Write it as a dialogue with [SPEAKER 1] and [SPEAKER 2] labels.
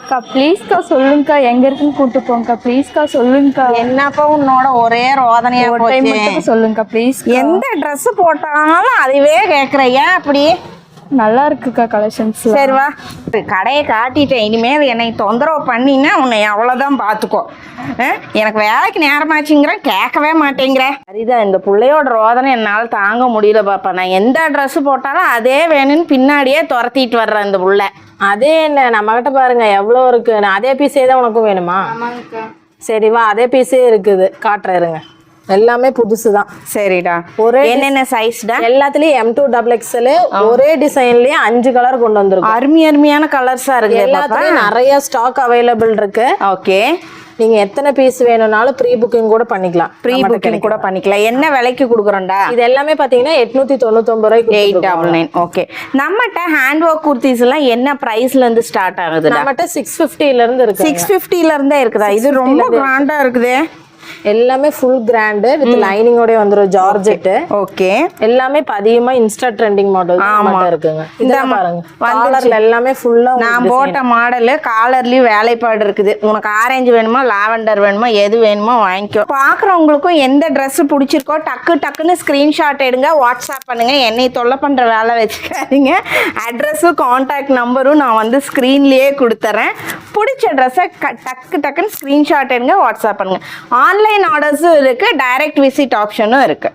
[SPEAKER 1] அக்கா ப்ளீஸ்க்கா சொல்லுங்கக்கா, எங்க இருக்குன்னு கூட்டு போங்கக்கா. ப்ளீஸ்க்கா சொல்லுங்கக்கா.
[SPEAKER 2] என்னப்பா உன்னோட ஒரே ரோதனையா
[SPEAKER 1] ஒரு டைம்
[SPEAKER 2] போச்சு.
[SPEAKER 1] மட்டும் சொல்லுங்கக்கா ப்ளீஸ்.
[SPEAKER 2] எந்த ட்ரெஸ் போட்டாலும் அதுவே கேட்குற, ஏன் அப்படி?
[SPEAKER 1] நல்லா இருக்குக்கா கலெக்ஷன்ஸ்.
[SPEAKER 2] சரி வா, கடையை காட்டிட்டேன். இனிமேல் என்னை தொந்தரவு பண்ணினா உன்னை அவ்வளோதான் பார்த்துக்கோ. எனக்கு வேலைக்கு நேரமாச்சுங்கிறேன், கேட்கவே மாட்டேங்கிற. சரிதான், இந்த பிள்ளையோட ரோதனை என்னால் தாங்க முடியல பாப்பா. நான் எந்த ட்ரெஸ் போட்டாலும் அதே வேணும்னு பின்னாடியே துரத்திட்டு வர்றேன் இந்த புள்ள.
[SPEAKER 3] அதே என்ன நம்ம கிட்ட பாருங்க எவ்வளோ இருக்கு. அதே பீஸே தான் உனக்கும் வேணுமா?
[SPEAKER 1] ஆமாங்கக்கா.
[SPEAKER 3] சரி வா, அதே பீஸே இருக்குது, காட்டுறேன் இருங்க. எல்லாமே புதுசு தான்.
[SPEAKER 2] சரிடா,
[SPEAKER 3] ஒரே
[SPEAKER 2] என்னென்ன சைஸ்டா?
[SPEAKER 3] எல்லாத்துலயும் M2XXL ஒரே டிசைன்லயே 5 கலர் கொண்டு வந்திருக்கோம்.
[SPEAKER 2] அருமையான கலர்ஸா இருக்கு.
[SPEAKER 3] எல்லாத்துலயும் நிறைய ஸ்டாக் அவைலபிள் இருக்கு.
[SPEAKER 2] ஓகே,
[SPEAKER 3] நீங்க எத்தனை பீஸ் வேணும்னாலும் ப்ரீ புக்கிங் கூட பண்ணிக்கலாம்.
[SPEAKER 2] ப்ரீ புக்கிங் கூட பண்ணிக்கலாம். என்ன விலைக்கு கொடுக்குறோம்டா?
[SPEAKER 3] இது எல்லாமே பாத்தீங்கன்னா 899 ரூபாய்க்கு.
[SPEAKER 2] 899. ஓகே, நம்மகிட்ட ஹேண்ட் ஒர்க் குர்த்திஸ் எல்லாம் என்ன பிரைஸ்ல இருந்து ஸ்டார்ட் ஆகுது?
[SPEAKER 3] நம்மகிட்ட 650ல இருந்து இருக்கு.
[SPEAKER 2] 650ல இருந்தே இருக்குதா? இது ரொம்ப கிராண்டா இருக்குது.
[SPEAKER 3] எல்லாமே ஃபுல் கிராண்ட் வித் லைனிங்கோட வந்துரும், ஜார்ஜெட்.
[SPEAKER 2] ஓகே,
[SPEAKER 3] எல்லாமே அதிகமா இன்ஸ்டா ட்ரெண்டிங் மாடல் நம்மகிட்ட இருக்குங்க. இந்த பாருங்க, காலர்ல எல்லாமே ஃபுல்லா
[SPEAKER 2] நான் போட்ட மாடல் காலர்லயும் வேலைப்பாடு இருக்குது. உனக்கு ஆரஞ்சு வேணுமா, லாவெண்டர் வேணுமா, எது வேணுமோ வாங்கிக்கோ. பாக்குறவங்களுக்கும் எந்த ட்ரெஸ் பிடிச்சிருக்கோ டக்குன்னு ஸ்கிரீன்ஷாட் எடுங்க, வாட்ஸ்அப் பண்ணுங்க. என்னை தொல்லை பண்ற வேலை வச்சுக்காதீங்க. அட்ரஸும் கான்டாக்ட் நம்பரும் நான் வந்து ஸ்கிரீன்லயே கொடுத்துறேன். பிடிச்ச ட்ரெஸ்ஸை டக்குன்னு ஸ்கிரீன்ஷாட் எடுங்க, வாட்ஸ்அப் பண்ணுங்க. ஆன்லைன் ஆர்டர்ஸும் இருக்கு, டைரக்ட் விசிட் ஆப்ஷனும் இருக்கு.